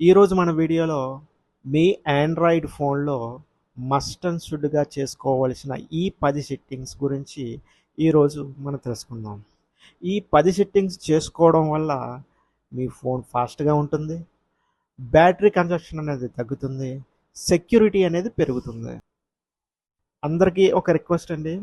ఈరోజు మన వీడియోలో మీ ఆండ్రాయిడ్ ఫోన్లో మస్ట్ అండ్ షుడ్గా చేసుకోవలసిన ఈ 10 సెట్టింగ్స్ గురించి ఈరోజు మనం తెలుసుకుందాం. ఈ 10 సెట్టింగ్స్ చేసుకోవడం వల్ల మీ ఫోన్ ఫాస్ట్గా ఉంటుంది, బ్యాటరీ కన్జప్షన్ అనేది తగ్గుతుంది, సెక్యూరిటీ అనేది పెరుగుతుంది. అందరికీ ఒక రిక్వెస్ట్ అండి,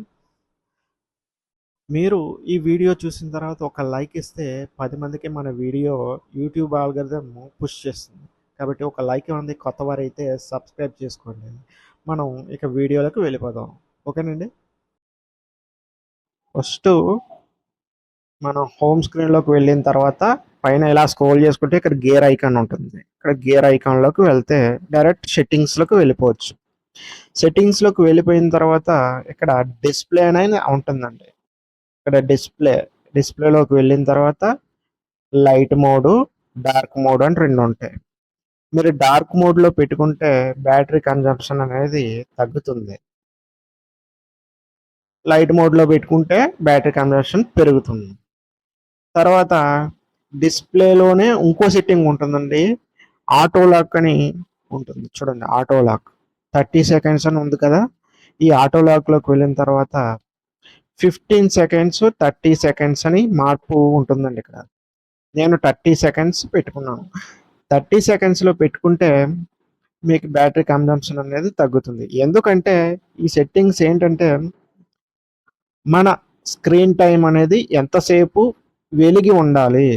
మీరు ఈ వీడియో చూసిన తర్వాత ఒక లైక్ ఇస్తే 10 మందికి మన వీడియో యూట్యూబ్ ఆల్గరిథం పుష్ చేస్తుంది. కాబట్టి ఒక లైక్ ఇవ్వండి, కొత్త వారైతే సబ్స్క్రైబ్ చేసుకోండి. మనం ఇక వీడియోలోకి వెళ్ళిపోదాం. ఓకేనండి. ఫస్ట్ మనం హోమ్ స్క్రీన్లోకి వెళ్ళిన తర్వాత పైన ఇలా స్క్రోల్ చేసుకుంటే ఇక్కడ గేర్ ఐకాన్ ఉంటుంది. ఇక్కడ గేర్ ఐకాన్లోకి వెళ్తే డైరెక్ట్ సెట్టింగ్స్లోకి వెళ్ళిపోవచ్చు. సెట్టింగ్స్లోకి వెళ్ళిపోయిన తర్వాత ఇక్కడ డిస్ప్లే అనేది ఉంటుందండి. ఇక్కడ డిస్ప్లేలోకి వెళ్ళిన తర్వాత లైట్ మోడు, డార్క్ మోడ్ అని రెండు ఉంటాయి. మీరు డార్క్ మోడ్లో పెట్టుకుంటే బ్యాటరీ కన్జంప్షన్ అనేది తగ్గుతుంది. లైట్ మోడ్లో పెట్టుకుంటే బ్యాటరీ కన్జంప్షన్ పెరుగుతుంది. తర్వాత డిస్ప్లేలోనే ఇంకో సెట్టింగ్ ఉంటుందండి, ఆటో లాక్ అని ఉంటుంది. చూడండి, ఆటో లాక్ 30 సెకండ్స్ అని ఉంది కదా. ఈ ఆటో లాక్లోకి వెళ్ళిన తర్వాత 15 సెకండ్స్ 30 సెకండ్స్ అని మార్పు ఉంటుందండి. ఇక్కడ నేను 30 సెకండ్స్ పెట్టుకున్నాను. 30 సెకండ్స్లో పెట్టుకుంటే మీకు బ్యాటరీ కన్జంప్షన్ అనేది తగ్గుతుంది. ఎందుకంటే ఈ సెట్టింగ్స్ ఏంటంటే మన స్క్రీన్ టైం అనేది ఎంతసేపు వెలిగి ఉండాలి,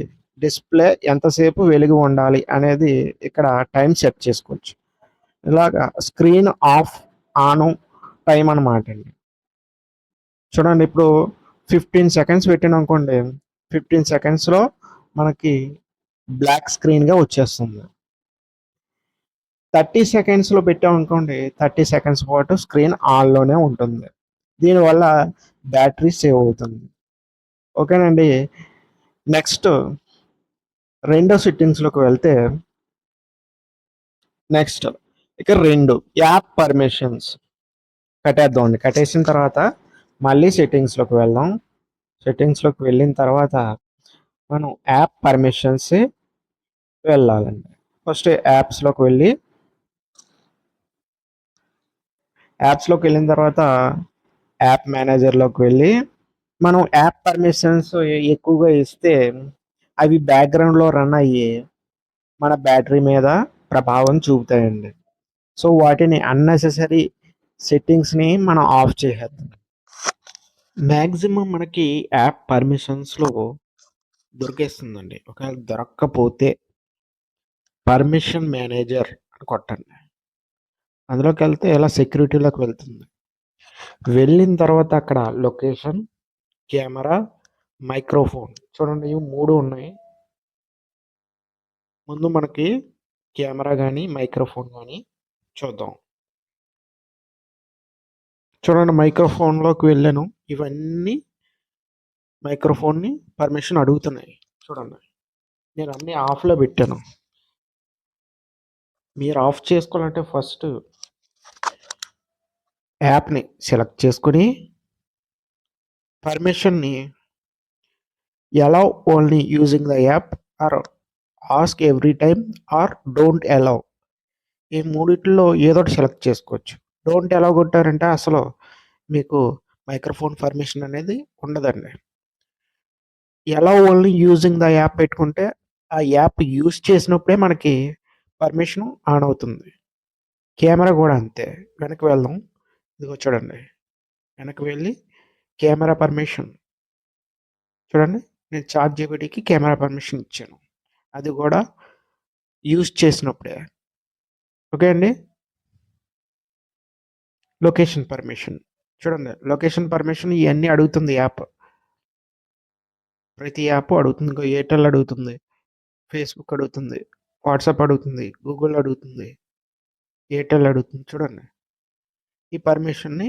డిస్ప్లే ఎంతసేపు వెలిగి ఉండాలి అనేది ఇక్కడ టైం సెట్ చేసుకోవచ్చు. ఇలాగా స్క్రీన్ ఆఫ్ ఆన్ టైం అన్నమాట అండి. చూడండి, ఇప్పుడు 15 సెకండ్స్ పెట్టాను అనుకోండి, 15 సెకండ్స్లో మనకి బ్లాక్ స్క్రీన్గా వచ్చేస్తుంది. 30 సెకండ్స్లో పెట్టాం అనుకోండి, 30 సెకండ్స్ పాటు స్క్రీన్ ఆన్లోనే ఉంటుంది. దీనివల్ల బ్యాటరీ సేవ్ అవుతుంది. ఓకేనండి. నెక్స్ట్ రెండో సెట్టింగ్స్లోకి వెళ్తే నెక్స్ట్ ఇక రెండు యాప్ పర్మిషన్స్ కట్టేద్దామండి. కట్టేసిన తర్వాత మళ్ళీ సెట్టింగ్స్లోకి వెళ్దాం. సెట్టింగ్స్లోకి వెళ్ళిన తర్వాత మనం యాప్ పర్మిషన్స్ వెళ్ళాలండి. ఫస్ట్ యాప్స్లోకి వెళ్ళిన తర్వాత యాప్ మేనేజర్లోకి వెళ్ళి మనం యాప్ పర్మిషన్స్ ఎక్కువగా ఇస్తే అవి బ్యాక్గ్రౌండ్లో రన్ అయ్యి మన బ్యాటరీ మీద ప్రభావం చూపుతాయండి. సో వాటిని అన్నెసెసరీ సెట్టింగ్స్ని మనం ఆఫ్ చేసేద్దాం. మ్యాక్సిమం మనకి యాప్ పర్మిషన్స్లో దొరికేస్తుందండి. ఒకవేళ దొరక్కపోతే పర్మిషన్ మేనేజర్ అని కొట్టండి. అందులోకి వెళ్తే ఇలా సెక్యూరిటీలోకి వెళ్తుంది. వెళ్ళిన తర్వాత అక్కడ లొకేషన్, కెమెరా, మైక్రోఫోన్ చూడండి, ఇవి 3 ఉన్నాయి. ముందు మనకి కెమెరా కానీ మైక్రోఫోన్ కానీ చూద్దాం. చూడండి, మైక్రోఫోన్లోకి వెళ్ళాను. ఇవన్నీ మైక్రోఫోన్ని పర్మిషన్ అడుగుతున్నాయి. చూడండి, నేను అన్నీ ఆఫ్లో పెట్టాను. మీరు ఆఫ్ చేసుకోవాలంటే ఫస్ట్ యాప్ని సెలెక్ట్ చేసుకొని పర్మిషన్ని allow only using the app or ask every time or don't allow, ఈ మూడిట్లో ఏదో ఒకటి సెలెక్ట్ చేసుకోవచ్చు. డోంట్ అలౌ కొట్టారంటే అసలు మీకు మైక్రోఫోన్ పర్మిషన్ అనేది ఉండదండి. allow only using the app పెట్టుకుంటే ఆ యాప్ యూజ్ చేసినప్పుడే మనకి పర్మిషన్ ఆన్ అవుతుంది. కెమెరా కూడా అంతే. వెనక్కి వెళ్దాం. ఇదిగో చూడండి, వెనక్కి వెళ్ళి కెమెరా పర్మిషన్ చూడండి, నేను చాట్ జీపీటీకి కెమెరా పర్మిషన్ ఇచ్చాను. అది కూడా యూజ్ చేసినప్పుడే. ఓకే అండి. లొకేషన్ పర్మిషన్ చూడండి, లొకేషన్ పర్మిషన్ ఇవన్నీ అడుగుతుంది యాప్. ప్రతి యాప్ అడుగుతుంది. ఇంకో ఎయిర్టెల్ అడుగుతుంది, ఫేస్బుక్ అడుగుతుంది, వాట్సాప్ అడుగుతుంది, గూగుల్ అడుగుతుంది, ఎయిర్టెల్ అడుగుతుంది. చూడండి, ఈ పర్మిషన్ని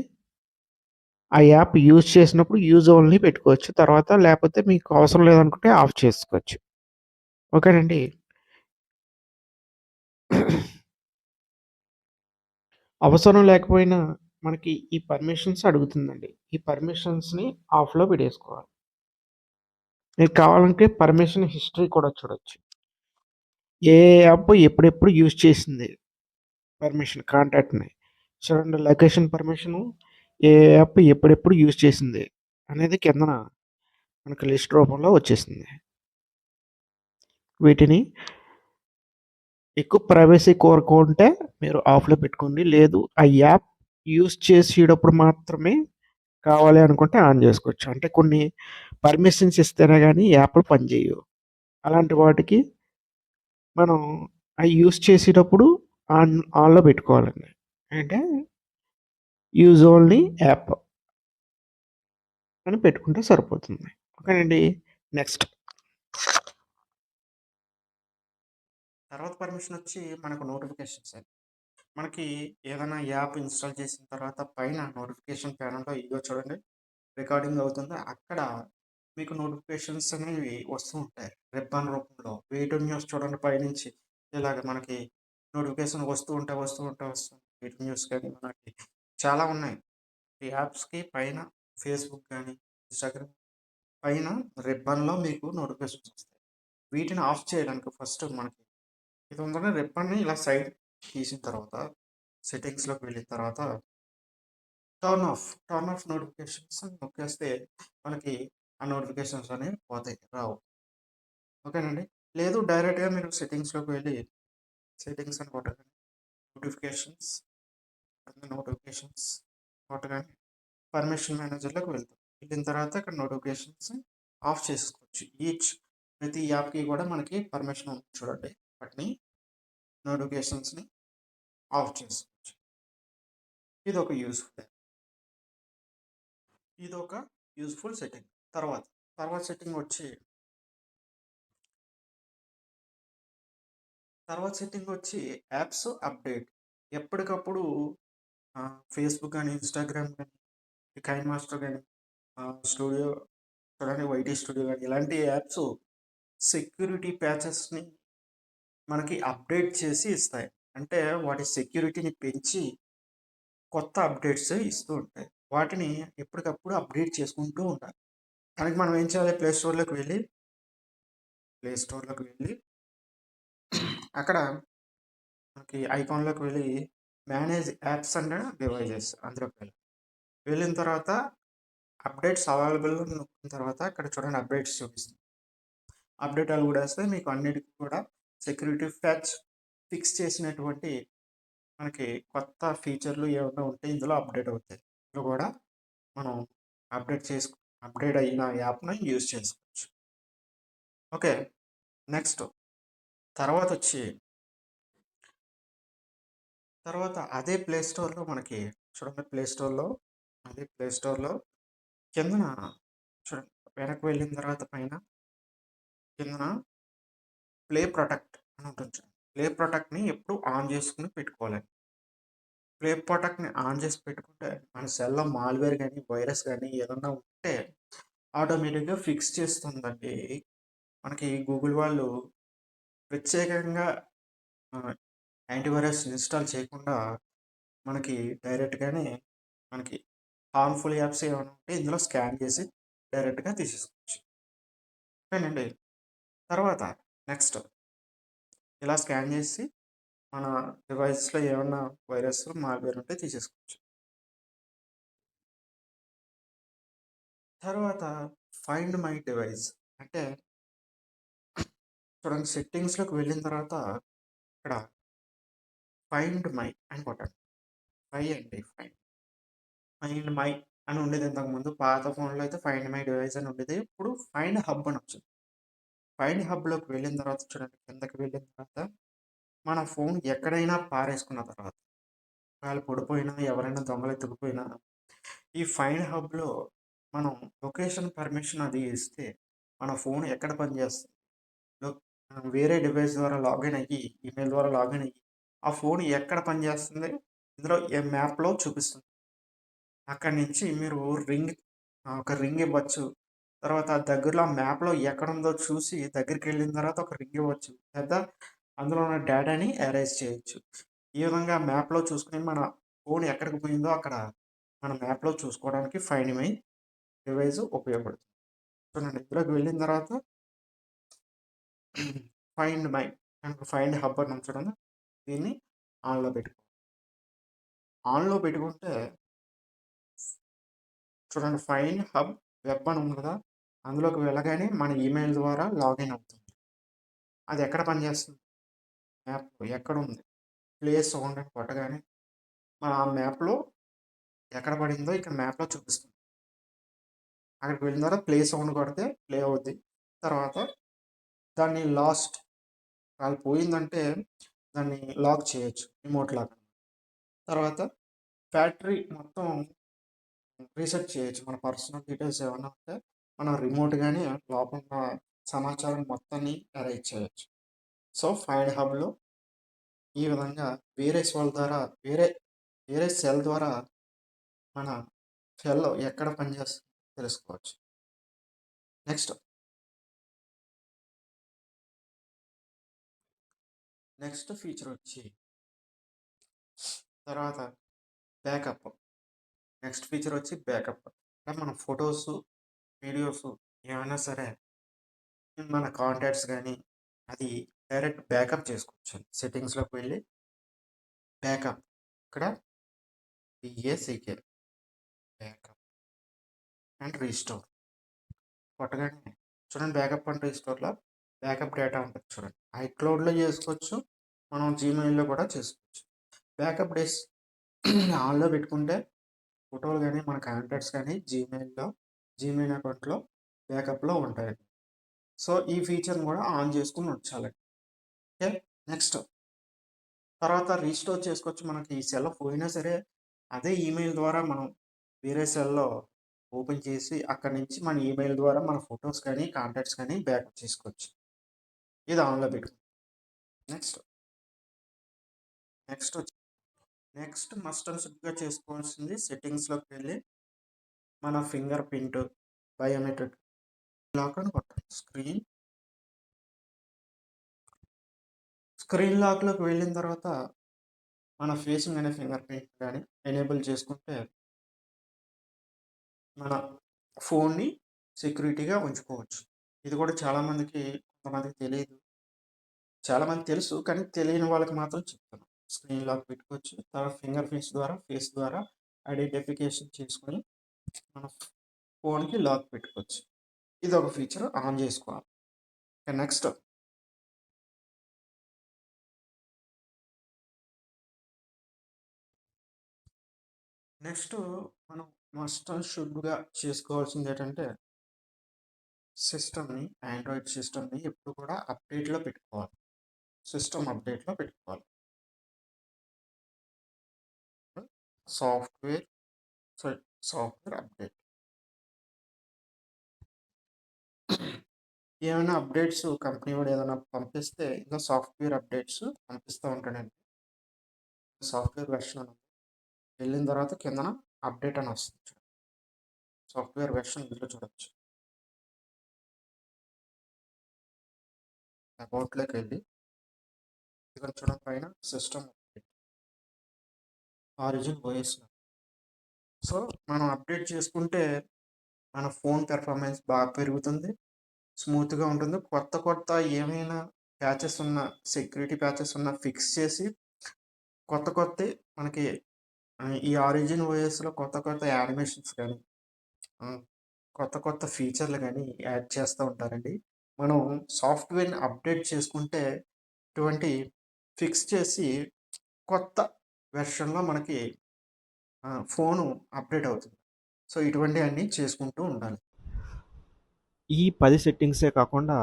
ఆ యాప్ యూజ్ చేసినప్పుడు యూజ్ ఓన్లీ పెట్టుకోవచ్చు. తర్వాత లేకపోతే మీకు అవసరం లేదనుకుంటే ఆఫ్ చేసుకోవచ్చు. ఓకేనండి. అవసరం లేకపోయినా మనకి ఈ పర్మిషన్స్ అడుగుతుందండి. ఈ పర్మిషన్స్ని ఆఫ్లో పెట్టేసుకోవాలి. మీకు కావాలంటే పర్మిషన్ హిస్టరీ కూడా చూడొచ్చు. ఏ యాప్ ఎప్పుడెప్పుడు యూజ్ చేసింది పర్మిషన్ కాంటాక్ట్ని. చూడండి లొకేషన్ పర్మిషను ఏ యాప్ ఎప్పుడెప్పుడు యూజ్ చేసింది అనేది కిందన మనకు లిస్ట్ రూపంలో వచ్చేసింది. వీటిని ఎక్కువ ప్రైవసీ కోరుకుంటే మీరు ఆఫ్లో పెట్టుకోండి. లేదు ఆ యాప్ యూజ్ చేసేటప్పుడు మాత్రమే కావాలి అనుకుంటే ఆన్ చేసుకోవచ్చు. అంటే కొన్ని పర్మిషన్స్ ఇస్తేనే కానీ యాప్లు పనిచేయవు. అలాంటి వాటికి మనం అవి యూజ్ చేసేటప్పుడు ఆన్లో పెట్టుకోవాలండి. అంటే యూజ్ ఓన్లీ యాప్ అని పెట్టుకుంటే సరిపోతుంది. ఓకేనండి. నెక్స్ట్ తర్వాత పర్మిషన్ వచ్చి మనకు నోటిఫికేషన్స్ అండి. మనకి ఏదైనా యాప్ ఇన్స్టాల్ చేసిన తర్వాత పైన నోటిఫికేషన్ ప్యానెల్లో ఇదిగో చూడండి రికార్డింగ్ అవుతుంది. అక్కడ మీకు నోటిఫికేషన్స్ అనేవి వస్తూ ఉంటాయి రిబ్బన్ రూపంలో. వేటు న్యూస్ చూడండి పైనుంచి ఇలాగ మనకి నోటిఫికేషన్ వస్తూ ఉంటాయి. వేటు న్యూస్ కానీ మనకి చాలా ఉన్నాయి. ఈ యాప్స్కి పైన ఫేస్బుక్ కానీ ఇన్స్టాగ్రామ్ పైన రిబ్బన్లో మీకు నోటిఫికేషన్స్ వస్తాయి. వీటిని ఆఫ్ చేయడానికి ఫస్ట్ మనకి ఇది ఉందని రిబ్బన్ని ఇలా సైడ్ తీసిన తర్వాత సెట్టింగ్స్లోకి వెళ్ళిన తర్వాత టర్న్ ఆఫ్ నోటిఫికేషన్స్ నొక్కేస్తే మనకి ఆ నోటిఫికేషన్స్ అనేవి పోతాయి, రావు. ఓకేనండి. లేదు డైరెక్ట్గా మీరు సెట్టింగ్స్లోకి వెళ్ళి సెట్టింగ్స్ అని కొట్టగానే నోటిఫికేషన్స్ కొట్టగానే పర్మిషన్ మేనేజర్లోకి వెళ్తాం. వెళ్ళిన తర్వాత ఇక్కడ నోటిఫికేషన్స్ ఆఫ్ చేసుకోవచ్చు. ప్రతి యాప్కి కూడా మనకి పర్మిషన్ ఉంది చూడండి. వాటిని నోటిఫికేషన్స్ని ఆఫ్ చేసుకోవచ్చు. ఇది ఒక యూస్ఫుల్ సెట్టింగ్. తర్వాత సెట్టింగ్ వచ్చి యాప్స్ అప్డేట్. ఎప్పటికప్పుడు ఫేస్బుక్ కానీ ఇన్స్టాగ్రామ్ కానీ కైన్ మాస్టర్ కానీ స్టూడియో చూడండి వైటీ స్టూడియో కానీ ఇలాంటి యాప్స్ సెక్యూరిటీ ప్యాచెస్ని మనకి అప్డేట్ చేసి ఇస్తాయి. అంటే వాటి సెక్యూరిటీని పెంచి కొత్త అప్డేట్స్ ఇస్తూ ఉంటాయి. వాటిని ఎప్పటికప్పుడు అప్డేట్ చేసుకుంటూ ఉండాలి. దానికి మనం ఏం చేయాలి? ప్లే స్టోర్లోకి వెళ్ళి అక్కడ మనకి ఐకాన్లోకి వెళ్ళి మేనేజ్ యాప్స్ అండ్ డివైజెస్ అందులోకి వెళ్ళిన తర్వాత అప్డేట్స్ అవైలబుల్ నొక్కిన తర్వాత ఇక్కడ చూడండి అప్డేట్స్ చూపిస్తుంది. అప్డేట్ అవి కూడా వస్తే మీకు అన్నిటికీ కూడా సెక్యూరిటీ ప్యాచ్ ఫిక్స్ చేసినటువంటి మనకి కొత్త ఫీచర్లు ఏమైనా ఉంటే ఇందులో అప్డేట్ అవుతాయి. ఇందులో కూడా మనం అప్డేట్ అయిన యాప్ను యూజ్ చేసుకోవచ్చు. ఓకే. నెక్స్ట్ తర్వాత అదే ప్లే స్టోర్లో మనకి చూడండి ప్లే స్టోర్లో కిందన చూడండి వెనక్కి వెళ్ళిన తర్వాత పైన కిందన ప్లే ప్రొటెక్ట్ అని ఉంటుంది. ప్లే ప్రొటెక్ట్ని ఎప్పుడు ఆన్ చేసుకుని పెట్టుకోవాలి. ప్లే ప్రొటెక్ట్ని ఆన్ చేసి పెట్టుకుంటే మన సెల్లో మాల్వేర్ కానీ వైరస్ కానీ ఏదన్నా ఉంటే ఆటోమేటిక్గా ఫిక్స్ చేస్తుందండి. మనకి గూగుల్ వాళ్ళు ప్రత్యేకంగా యాంటీవైరస్ ఇన్స్టాల్ చేయకుండా మనకి డైరెక్ట్గానే మనకి హార్మ్ఫుల్ యాప్స్ ఏమైనా ఉంటే ఇందులో స్కాన్ చేసి డైరెక్ట్గా తీసేసుకోవచ్చు. ఓకేనండి. తర్వాత నెక్స్ట్ ఇలా స్కాన్ చేసి మన డివైస్లో ఏమన్నా వైరస్ మాల్వేర్ ఉంటే తీసేసుకోవచ్చు. తర్వాత ఫైండ్ మై డివైస్ అంటే చూడండి సెట్టింగ్స్లోకి వెళ్ళిన తర్వాత ఇక్కడ ఫైండ్ మై అని కొట్టండి. ఫైండ్ మై అని ఉండేది ఇంతకుముందు. పాత ఫోన్లో అయితే ఫైండ్ మై డివైస్ అని ఉండేది. ఇప్పుడు ఫైండ్ హబ్ అని వచ్చింది. ఫైండ్ హబ్లోకి వెళ్ళిన తర్వాత చూడండి కిందకి వెళ్ళిన తర్వాత మన ఫోన్ ఎక్కడైనా పారేసుకున్న తర్వాత వాళ్ళు పడిపోయినా ఎవరైనా దొంగలు ఎత్తుకుపోయినా ఈ ఫైండ్ హబ్లో మనం లొకేషన్ పర్మిషన్ అది ఇస్తే మన ఫోన్ ఎక్కడ పనిచేస్తుంది వేరే డివైస్ ద్వారా లాగిన్ అయ్యి ఈమెయిల్ ద్వారా లాగిన్ అయ్యి ఆ ఫోన్ ఎక్కడ పనిచేస్తుంది ఇందులో ఏ మ్యాప్లో చూపిస్తుంది. అక్కడి నుంచి మీరు ఒక రింగ్ ఇవ్వచ్చు. తర్వాత దగ్గరలో మ్యాప్లో ఎక్కడుందో చూసి దగ్గరికి వెళ్ళిన తర్వాత ఒక రింగ్ ఇవ్వచ్చు. లేదా అందులో ఉన్న డేటాని ఎరేజ్ చేయొచ్చు. ఈ విధంగా మ్యాప్లో చూసుకుని మన ఫోన్ ఎక్కడికి పోయిందో అక్కడ మన మ్యాప్లో చూసుకోవడానికి ఫైండ్ మై డివైస్ ఉపయోగపడుతుంది. చూడండి ఇందులోకి వెళ్ళిన తర్వాత find my and find hub అని ఉంది చూడండి, దీన్ని ఆన్లో పెట్టుకో. ఆన్లో పెట్టుకుంటే చూడండి, ఫైండ్ హబ్ వెబ్ అని ఉంది కదా, అందులోకి వెళ్ళగానే మన ఈమెయిల్ ద్వారా లాగిన్ అవుతుంది. అది ఎక్కడ పనిచేస్తుంది? మ్యాప్ ఎక్కడ ఉంది, ప్లే సౌండ్ అని కొట్టగానే మన ఆ మ్యాప్లో ఎక్కడ పడిందో ఇక్కడ మ్యాప్లో చూపిస్తుంది. అక్కడికి వెళ్ళిన తర్వాత ప్లే సౌండ్ కొడితే ప్లే అవుద్ది. తర్వాత దాన్ని లాస్ట్ వాళ్ళు పోయిందంటే దాన్ని లాక్ చేయొచ్చు, రిమోట్ లాక్. తర్వాత ఫ్యాక్టరీ మొత్తం రీసెట్ చేయొచ్చు. మన పర్సనల్ డీటెయిల్స్ ఏమైనా ఉంటే మనం రిమోట్గానే లోపల సమాచారం మొత్తాన్ని అరేంజ్ చేయొచ్చు. సో ఫైండ్ హబ్లో ఈ విధంగా వేరే సెల్ ద్వారా వేరే సెల్ ద్వారా మన సెల్ ఎక్కడ పనిచేస్తుందో తెలుసుకోవచ్చు. నెక్స్ట్ ఫీచర్ వచ్చి తర్వాత బ్యాకప్. నెక్స్ట్ ఫీచర్ వచ్చి బ్యాకప్. అంటే మన ఫొటోస్, వీడియోస్ ఏమైనా సరే మన కాంటాక్ట్స్ కానీ అది డైరెక్ట్ బ్యాకప్ చేసుకోవచ్చు. సెట్టింగ్స్లోకి వెళ్ళి బ్యాకప్, ఇక్కడ బిఏసికే బ్యాకప్ అండ్ రీస్టోర్ కొట్టగానే చూడండి, బ్యాకప్ అండ్ రీస్టోర్లో బ్యాకప్ డేటా ఉంటుంది చూడండి. ఐక్లౌడ్లో చేసుకోవచ్చు, మనం జీమెయిల్లో కూడా చేసుకోవచ్చు. బ్యాకప్ డేస్ ఆన్లో పెట్టుకుంటే ఫోటోలు కానీ మన కాంటాక్ట్స్ కానీ జీమెయిల్ అకౌంట్లో బ్యాకప్లో ఉంటాయి. సో ఈ ఫీచర్ని కూడా ఆన్ చేసుకుని ఉంచాలండి. ఓకే, నెక్స్ట్ తర్వాత రీస్టోర్ చేసుకోవచ్చు. మనకి ఈ సెల్ పోయినా సరే అదే ఈమెయిల్ ద్వారా మనం వేరే సెల్లో ఓపెన్ చేసి అక్కడి నుంచి మన ఈమెయిల్ ద్వారా మన ఫొటోస్ కానీ కాంటాక్ట్స్ కానీ బ్యాకప్ చేసుకోవచ్చు. ఇది ఆన్లో పెట్టుకుంటాం. నెక్స్ట్ మస్ట్ అండ్ షుడ్గా చేసుకోవాల్సింది సెట్టింగ్స్లోకి వెళ్ళి మన ఫింగర్ ప్రింట్, బయోమెట్రిక్ లాక్ అని కొట్టాలి. స్క్రీన్ లాక్లోకి వెళ్ళిన తర్వాత మన ఫేసింగ్ అనే ఫింగర్ ప్రింట్ కానీ ఎనేబుల్ చేసుకుంటే మన ఫోన్ని సెక్యూరిటీగా ఉంచుకోవచ్చు. ఇది కూడా కొంతమందికి తెలియదు, చాలామంది తెలుసు, కానీ తెలియని వాళ్ళకి మాత్రం చెప్తాను. స్క్రీన్ లాక్ పెట్టుకోవచ్చు, తర్వాత ఫింగర్ ఫేస్ ద్వారా ఐడెంటిఫికేషన్ చేసుకొని మన ఫోన్కి లాక్ పెట్టుకోవచ్చు. ఇది ఒక ఫీచర్ ఆన్ చేసుకోవాలి. నెక్స్ట్ మనం మస్ట్ అండ్ షుడ్గా చేసుకోవాల్సింది ఏంటంటే సిస్టమ్ని, ఆండ్రాయిడ్ సిస్టమ్ని ఎప్పుడు కూడా అప్డేట్లో పెట్టుకోవాలి. సిస్టమ్ అప్డేట్లో పెట్టుకోవాలి. సాఫ్ట్వేర్ అప్డేట్, ఏమైనా అప్డేట్స్ కంపెనీ వాడు ఏదైనా పంపిస్తే ఇంకా సాఫ్ట్వేర్ అప్డేట్స్ పంపిస్తూ ఉంటాడండి. సాఫ్ట్వేర్ వెర్షన్ వెళ్ళిన తర్వాత కిందన అప్డేట్ అని వస్తుంది. సాఫ్ట్వేర్ వెర్షన్ ఇందులో చూడొచ్చు. అబౌట్లోకి వెళ్ళి ఇక్కడ చూడడం పైన system update origin OS. So మనం అప్డేట్ చేసుకుంటే మన ఫోన్ పెర్ఫార్మెన్స్ బాగా పెరుగుతుంది, స్మూత్గా ఉంటుంది. కొత్త ఏమైనా ప్యాచెస్ ఉన్న, సెక్యూరిటీ ప్యాచెస్ ఉన్న ఫిక్స్ చేసి కొత్త మనకి ఈ ఆరిజిన్ ఓఎస్లో కొత్త యానిమేషన్స్ కానీ కొత్త ఫీచర్లు కానీ యాడ్ చేస్తూ ఉంటారండి. మనం సాఫ్ట్వేర్ని అప్డేట్ చేసుకుంటే ఇటువంటి ఫిక్స్ చేసి కొత్త వెర్షన్లో మనకి ఫోను అప్డేట్ అవుతుంది. సో ఇటువంటివన్నీ చేసుకుంటూ ఉండాలి. ఈ 10 సెట్టింగ్సే కాకుండా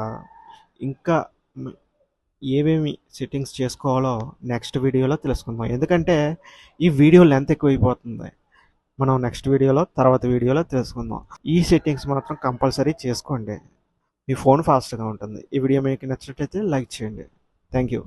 ఇంకా ఏమేమి సెట్టింగ్స్ చేసుకోవాలో నెక్స్ట్ వీడియోలో తెలుసుకుందాం. ఎందుకంటే ఈ వీడియో లెంత్ ఎక్కువైపోతుంది. మనం నెక్స్ట్ వీడియోలో తర్వాత వీడియోలో తెలుసుకుందాం. ఈ సెట్టింగ్స్ మాత్రం కంపల్సరీ చేసుకోండి, మీ ఫోన్ ఫాస్ట్గా ఉంటుంది. ఈ వీడియో మీకు నచ్చినట్లయితే లైక్ చేయండి. Thank you.